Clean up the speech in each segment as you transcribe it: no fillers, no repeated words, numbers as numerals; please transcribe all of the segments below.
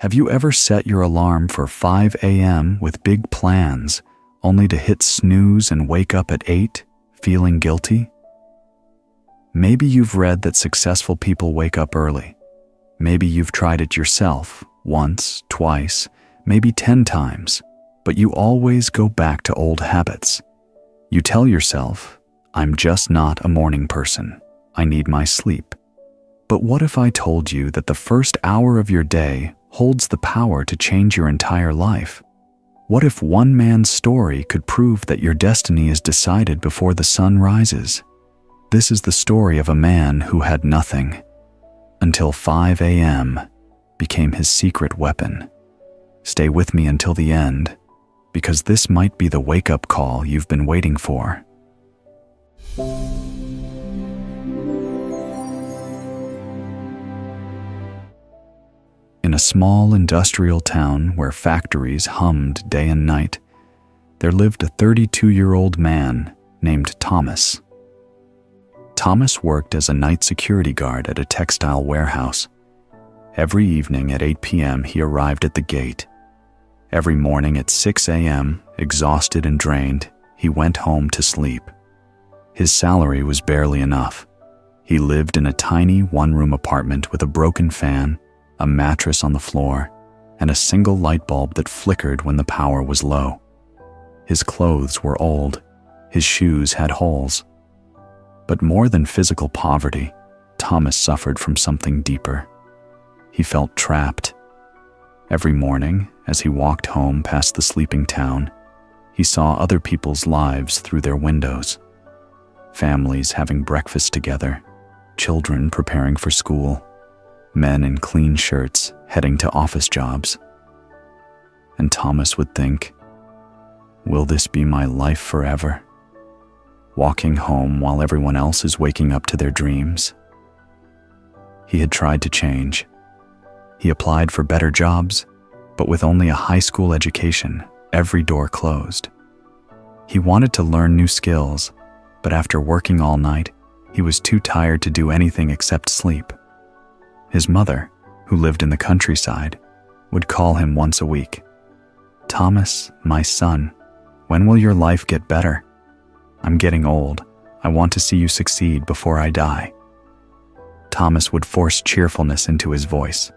Have you ever set your alarm for 5 a.m. with big plans, only to hit snooze and wake up at 8, feeling guilty? Maybe you've read that successful people wake up early. Maybe you've tried it yourself, once, twice, maybe 10 times, but you always go back to old habits. You tell yourself, I'm just not a morning person. I need my sleep. But what if I told you that the first hour of your day holds the power to change your entire life? What if one man's story could prove that your destiny is decided before the sun rises? This is the story of a man who had nothing until 5 a.m. became his secret weapon. Stay with me until the end, because this might be the wake-up call you've been waiting for. In a small industrial town where factories hummed day and night, there lived a 32-year-old man named Thomas. Thomas worked as a night security guard at a textile warehouse. Every evening at 8 p.m. he arrived at the gate. Every morning at 6 a.m., exhausted and drained, he went home to sleep. His salary was barely enough. He lived in a tiny one-room apartment with a broken fan, a mattress on the floor, and a single light bulb that flickered when the power was low. His clothes were old. His shoes had holes. But more than physical poverty, Thomas suffered from something deeper. He felt trapped. Every morning, as he walked home past the sleeping town, he saw other people's lives through their windows. Families having breakfast together, children preparing for school, men in clean shirts heading to office jobs. And Thomas would think, will this be my life forever? Walking home while everyone else is waking up to their dreams. He had tried to change. He applied for better jobs, but with only a high school education, every door closed. He wanted to learn new skills, but after working all night, he was too tired to do anything except sleep. His mother, who lived in the countryside, would call him once a week. Thomas, my son, when will your life get better? I'm getting old. I want to see you succeed before I die. Thomas would force cheerfulness into his voice.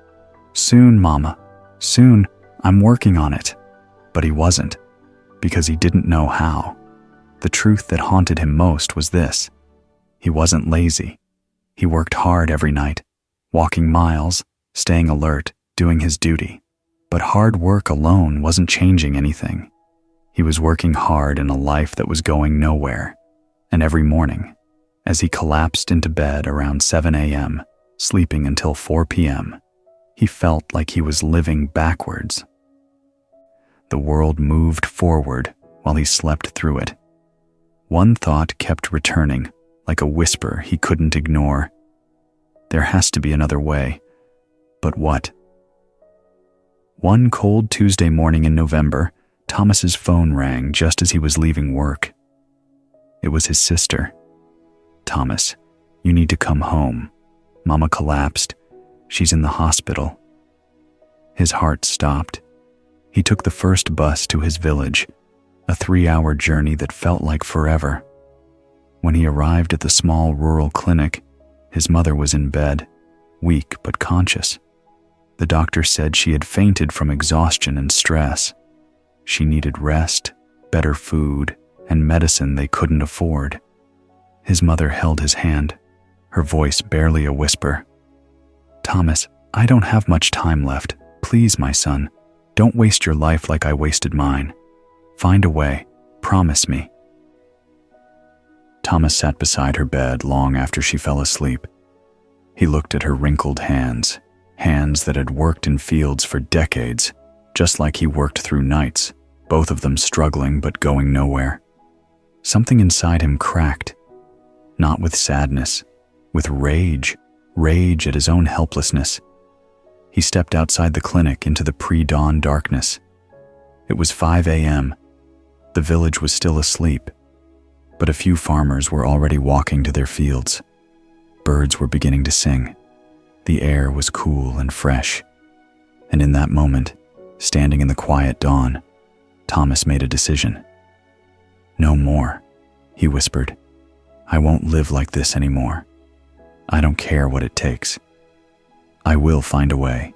Soon, Mama, soon, I'm working on it. But he wasn't, because he didn't know how. The truth that haunted him most was this. He wasn't lazy. He worked hard every night, walking miles, staying alert, doing his duty. But hard work alone wasn't changing anything. He was working hard in a life that was going nowhere. And every morning, as he collapsed into bed around 7 a.m., sleeping until 4 p.m., he felt like he was living backwards. The world moved forward while he slept through it. One thought kept returning, like a whisper he couldn't ignore. There has to be another way. But what? One cold Tuesday morning in November, Thomas's phone rang just as he was leaving work. It was his sister. Thomas, you need to come home. Mama collapsed. She's in the hospital. His heart stopped. He took the first bus to his village, a 3-hour journey that felt like forever. When he arrived at the small rural clinic, his mother was in bed, weak but conscious. The doctor said she had fainted from exhaustion and stress. She needed rest, better food, and medicine they couldn't afford. His mother held his hand, her voice barely a whisper. Thomas, I don't have much time left. Please, my son, don't waste your life like I wasted mine. Find a way. Promise me. Thomas sat beside her bed long after she fell asleep. He looked at her wrinkled hands, hands that had worked in fields for decades, just like he worked through nights, both of them struggling but going nowhere. Something inside him cracked, not with sadness, with rage at his own helplessness. He stepped outside the clinic into the pre-dawn darkness. It was 5 a.m. The village was still asleep, but a few farmers were already walking to their fields. Birds were beginning to sing. The air was cool and fresh. And in that moment, standing in the quiet dawn, Thomas made a decision. "No more," he whispered. "I won't live like this anymore. I don't care what it takes. I will find a way."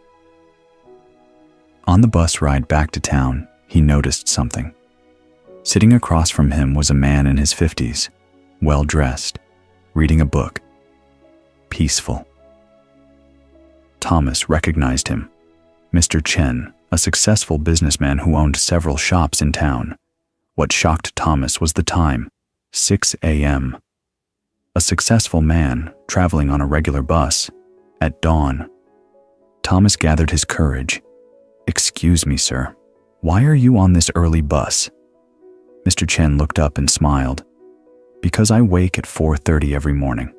On the bus ride back to town, he noticed something. Sitting across from him was a man in his 50s, well-dressed, reading a book. Peaceful. Thomas recognized him. Mr. Chen, a successful businessman who owned several shops in town. What shocked Thomas was the time, 6 a.m. A successful man traveling on a regular bus at dawn. Thomas gathered his courage. "Excuse me, sir. Why are you on this early bus?" Mr. Chen looked up and smiled. "Because I wake at 4:30 every morning.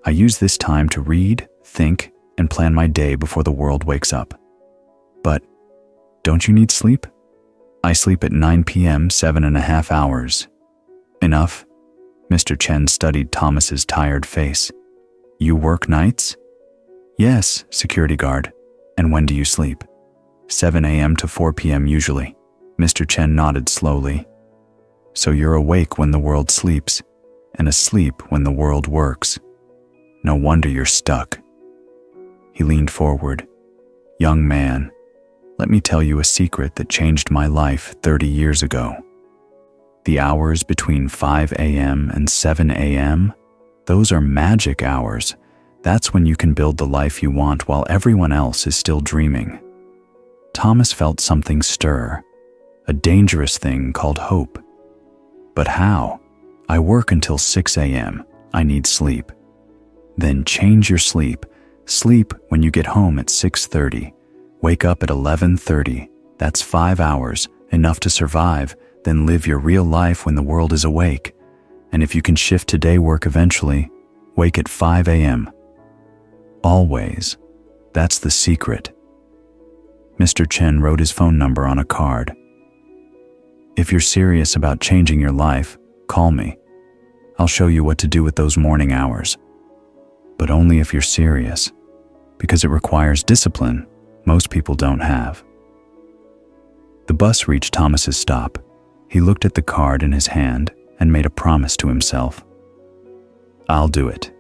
I use this time to read, think, and plan my day before the world wakes up." "But don't you need sleep?" "I sleep at 9 p.m., 7.5 hours. "Enough?" Mr. Chen studied Thomas's tired face. "You work nights?" "Yes, security guard. And when do you sleep?" 7 a.m. to 4 p.m. usually." Mr. Chen nodded slowly. "So you're awake when the world sleeps, and asleep when the world works. No wonder you're stuck." He leaned forward. "Young man, let me tell you a secret that changed my life 30 years ago. The hours between 5 a.m. and 7 a.m., those are magic hours. That's when you can build the life you want while everyone else is still dreaming." Thomas felt something stir, a dangerous thing called hope. "But how? I work until 6 a.m. I need sleep." "Then change your sleep. Sleep when you get home at 6:30. Wake up at 11:30. That's 5 hours, enough to survive. Then live your real life when the world is awake. And if you can shift to day work eventually, wake at 5 a.m. Always. That's the secret." Mr. Chen wrote his phone number on a card. "If you're serious about changing your life, call me. I'll show you what to do with those morning hours. But only if you're serious, because it requires discipline most people don't have." The bus reached Thomas's stop. He looked at the card in his hand and made a promise to himself. "I'll do it.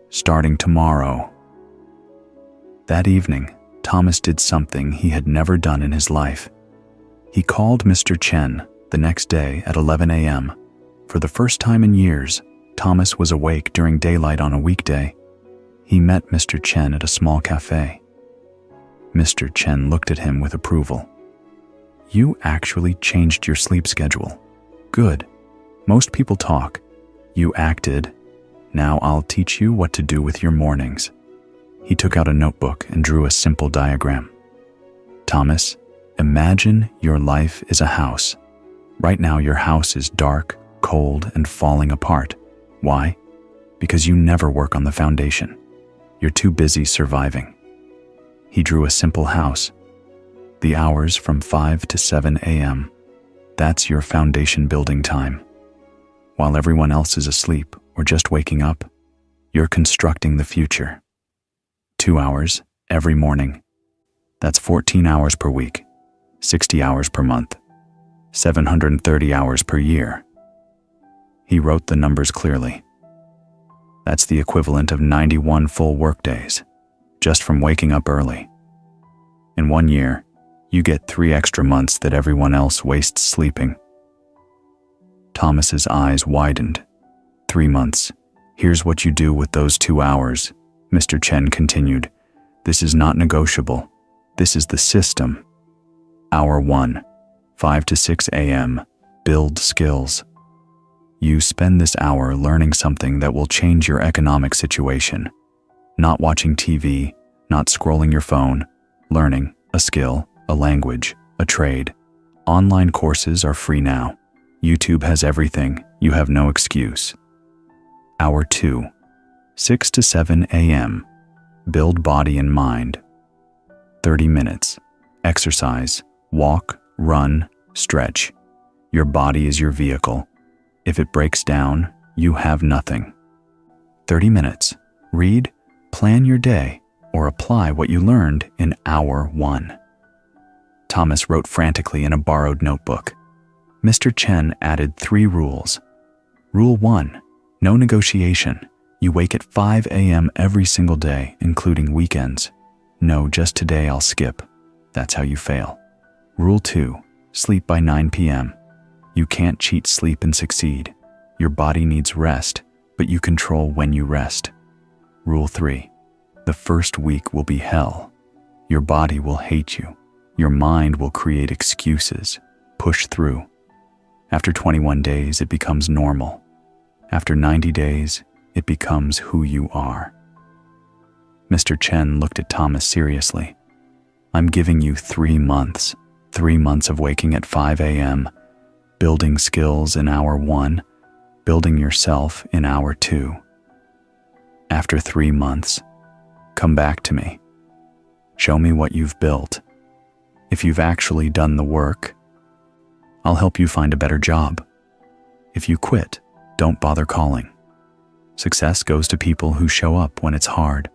Starting tomorrow." That evening, Thomas did something he had never done in his life. He called Mr. Chen the next day at 11 a.m. For the first time in years, Thomas was awake during daylight on a weekday. He met Mr. Chen at a small cafe. Mr. Chen looked at him with approval. "You actually changed your sleep schedule. Good. Most people talk. You acted. Now I'll teach you what to do with your mornings." He took out a notebook and drew a simple diagram. "Thomas, imagine your life is a house. Right now your house is dark, cold, and falling apart. Why? Because you never work on the foundation. You're too busy surviving." He drew a simple house. The hours from 5 to 7 a.m. That's your foundation building time. While everyone else is asleep or just waking up, you're constructing the future. 2 hours every morning. That's 14 hours per week, 60 hours per month, 730 hours per year. He wrote the numbers clearly. That's the equivalent of 91 full workdays, just from waking up early. In 1 year, you get 3 extra months that everyone else wastes sleeping. Thomas's eyes widened. 3 months. Here's what you do with those 2 hours. Mr. Chen continued. This is not negotiable. This is the system. Hour 1, 5 to 6 a.m. Build skills. You spend this hour learning something that will change your economic situation. Not watching TV, not scrolling your phone, learning a skill, a language, a trade. Online courses are free now. YouTube has everything. You have no excuse. Hour 2, 6 to 7 a.m. Build body and mind. 30 minutes. Exercise, walk, run, stretch. Your body is your vehicle. If it breaks down, you have nothing. 30 minutes. Read, plan your day, or apply what you learned in hour 1. Thomas wrote frantically in a borrowed notebook. Mr. Chen added 3 rules. Rule 1, no negotiation. You wake at 5 a.m. every single day, including weekends. No, just today I'll skip. That's how you fail. Rule 2, sleep by 9 p.m. You can't cheat sleep and succeed. Your body needs rest, but you control when you rest. Rule 3, the first week will be hell. Your body will hate you. Your mind will create excuses. Push through. After 21 days, it becomes normal. After 90 days, it becomes who you are. Mr. Chen looked at Thomas seriously. I'm giving you 3 months. 3 months of waking at 5 a.m., building skills in hour 1, building yourself in hour 2. After 3 months, come back to me. Show me what you've built. If you've actually done the work, I'll help you find a better job. If you quit, don't bother calling. Success goes to people who show up when it's hard.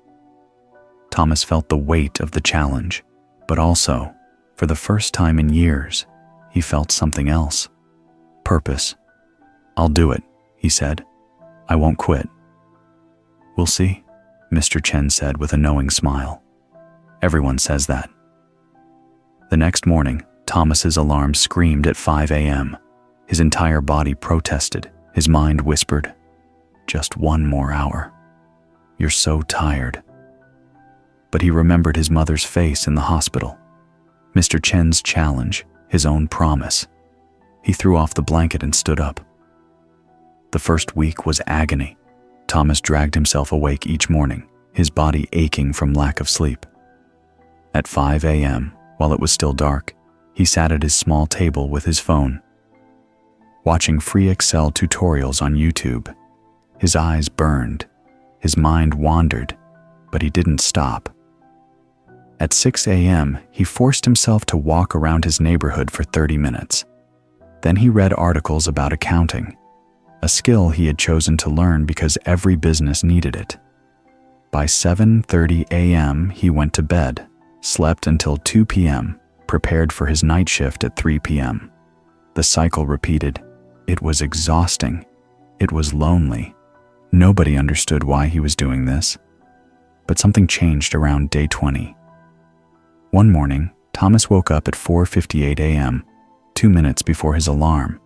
Thomas felt the weight of the challenge, but also, for the first time in years, he felt something else. Purpose. I'll do it, he said. I won't quit. We'll see, Mr. Chen said with a knowing smile. Everyone says that. The next morning, Thomas's alarm screamed at 5 a.m. His entire body protested. His mind whispered, just 1 more hour. You're so tired. But he remembered his mother's face in the hospital. Mr. Chen's challenge, his own promise. He threw off the blanket and stood up. The first week was agony. Thomas dragged himself awake each morning, his body aching from lack of sleep. At 5 a.m., while it was still dark, he sat at his small table with his phone, watching free Excel tutorials on YouTube. His eyes burned, his mind wandered, but he didn't stop. At 6 a.m., he forced himself to walk around his neighborhood for 30 minutes. Then he read articles about accounting, a skill he had chosen to learn because every business needed it. By 7:30 a.m., he went to bed, slept until 2 p.m., prepared for his night shift at 3 p.m. The cycle repeated. It was exhausting. It was lonely. Nobody understood why he was doing this. But something changed around day 20. One morning, Thomas woke up at 4:58 a.m., 2 minutes before his alarm.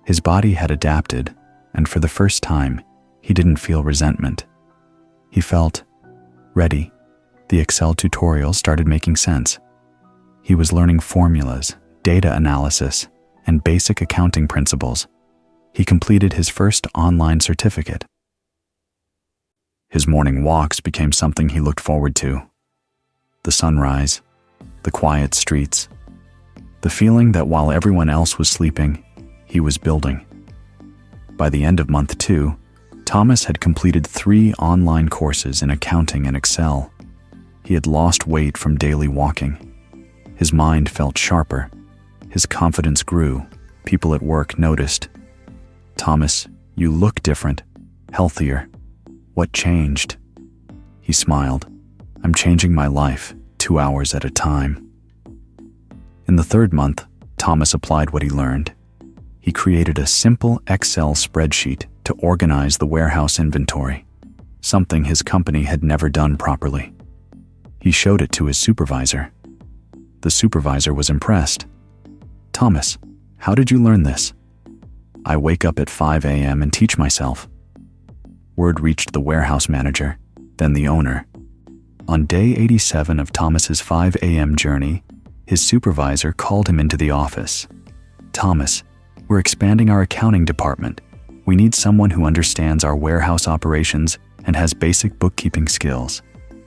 His body had adapted, and for the first time, he didn't feel resentment. He felt ready. The Excel tutorial started making sense. He was learning formulas, data analysis, and basic accounting principles. He completed his first online certificate. His morning walks became something he looked forward to. The sunrise, the quiet streets, the feeling that while everyone else was sleeping, he was building. By the end of month 2, Thomas had completed 3 online courses in accounting and Excel. He had lost weight from daily walking. His mind felt sharper. His confidence grew. People at work noticed. Thomas, you look different, healthier. What changed? He smiled. I'm changing my life, 2 hours at a time. In the 3rd month, Thomas applied what he learned. He created a simple Excel spreadsheet to organize the warehouse inventory, something his company had never done properly. He showed it to his supervisor. The supervisor was impressed. Thomas, how did you learn this? I wake up at 5 a.m. and teach myself. Word reached the warehouse manager, then the owner. On day 87 of Thomas's 5 a.m. journey, his supervisor called him into the office. Thomas, we're expanding our accounting department. We need someone who understands our warehouse operations and has basic bookkeeping skills.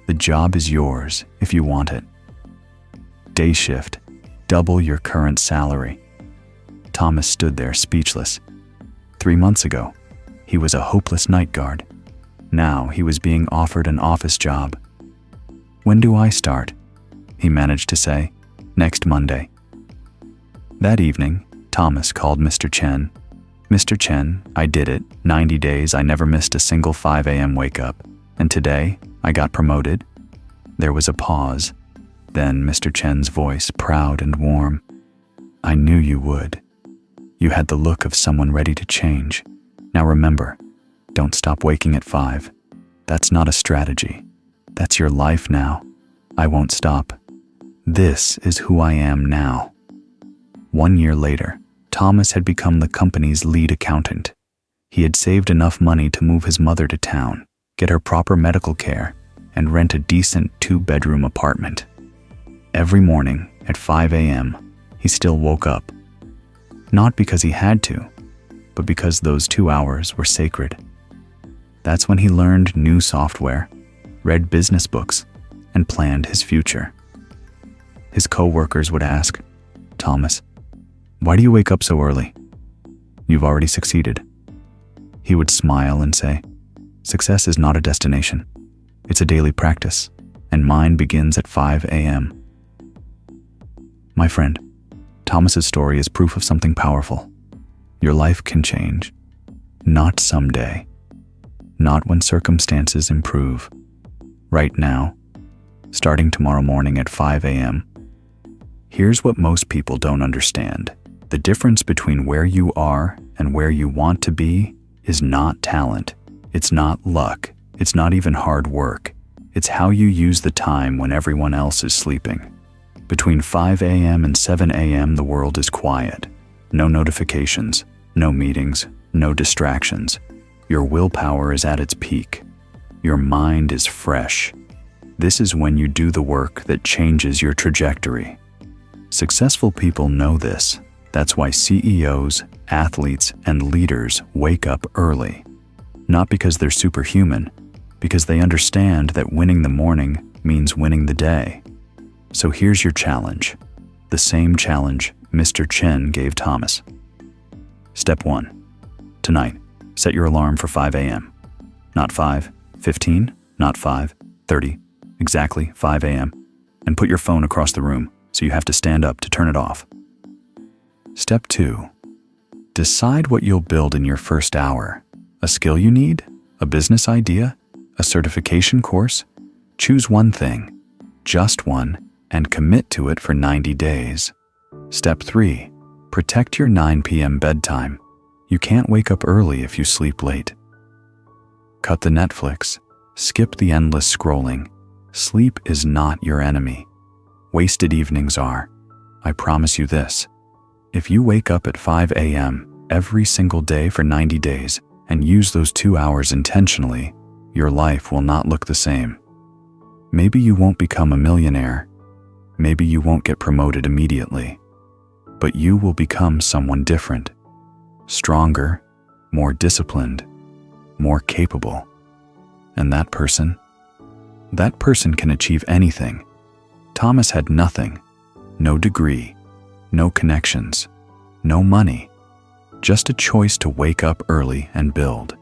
The job is yours if you want it. Day shift, double your current salary. Thomas stood there speechless. 3 months ago, he was a hopeless night guard. Now he was being offered an office job. When do I start? He managed to say. Next Monday. That evening, Thomas called Mr. Chen. Mr. Chen, I did it. 90 days, I never missed a single 5 a.m. wake up. And today, I got promoted. There was a pause. Then Mr. Chen's voice, proud and warm. I knew you would. You had the look of someone ready to change. Now remember, don't stop waking at 5. That's not a strategy. That's your life now. I won't stop. This is who I am now. 1 year later, Thomas had become the company's lead accountant. He had saved enough money to move his mother to town, get her proper medical care, and rent a decent 2-bedroom apartment. Every morning at 5 a.m., he still woke up. Not because he had to, but because those 2 hours were sacred. That's when he learned new software, read business books, and planned his future. His co-workers would ask, Thomas, why do you wake up so early? You've already succeeded. He would smile and say, success is not a destination. It's a daily practice, and mine begins at 5 a.m. My friend, Thomas's story is proof of something powerful. Your life can change. Not someday. Not when circumstances improve. Right now, starting tomorrow morning at 5 a.m. Here's what most people don't understand. The difference between where you are and where you want to be is not talent. It's not luck. It's not even hard work. It's how you use the time when everyone else is sleeping. Between 5 a.m. and 7 a.m. the world is quiet. No notifications, no meetings, no distractions. Your willpower is at its peak. Your mind is fresh. This is when you do the work that changes your trajectory. Successful people know this. That's why CEOs, athletes, and leaders wake up early. Not because they're superhuman, because they understand that winning the morning means winning the day. So here's your challenge. The same challenge Mr. Chen gave Thomas. Step 1. Tonight, set your alarm for 5 a.m. Not 5:15, not 5:30, exactly 5 a.m. And put your phone across the room so you have to stand up to turn it off. Step 2. Decide what you'll build in your first hour. A skill you need? A business idea? A certification course? Choose one thing, just one, and commit to it for 90 days. Step 3. Protect your 9 p.m. bedtime. You can't wake up early if you sleep late. Cut the Netflix. Skip the endless scrolling. Sleep is not your enemy. Wasted evenings are. I promise you this. If you wake up at 5 a.m. every single day for 90 days and use those 2 hours intentionally, your life will not look the same. Maybe you won't become a millionaire. Maybe you won't get promoted immediately. But you will become someone different. Stronger, more disciplined, more capable. And that person can achieve anything. Thomas had nothing. No degree, no connections, no money. Just a choice to wake up early and build.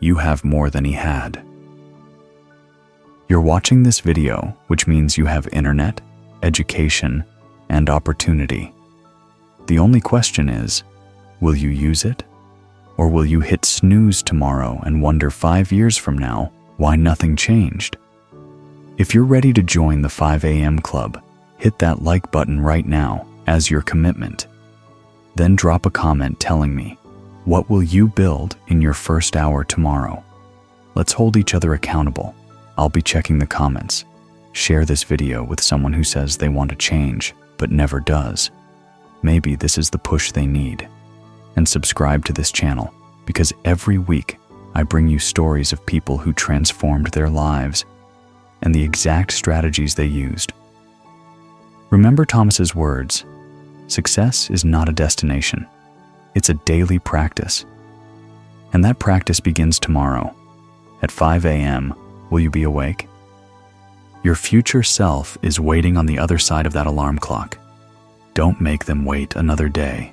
You have more than he had. You're watching this video, which means you have internet, education, and opportunity. The only question is, will you use it? Or will you hit snooze tomorrow and wonder 5 years from now why nothing changed? If you're ready to join the 5 a.m. club, hit that like button right now as your commitment. Then drop a comment telling me, what will you build in your first hour tomorrow? Let's hold each other accountable. I'll be checking the comments. Share this video with someone who says they want to change, but never does. Maybe this is the push they need. And subscribe to this channel, because every week I bring you stories of people who transformed their lives and the exact strategies they used. Remember Thomas's words, success is not a destination. It's a daily practice. And that practice begins tomorrow. At 5 a.m., will you be awake? Your future self is waiting on the other side of that alarm clock. Don't make them wait another day.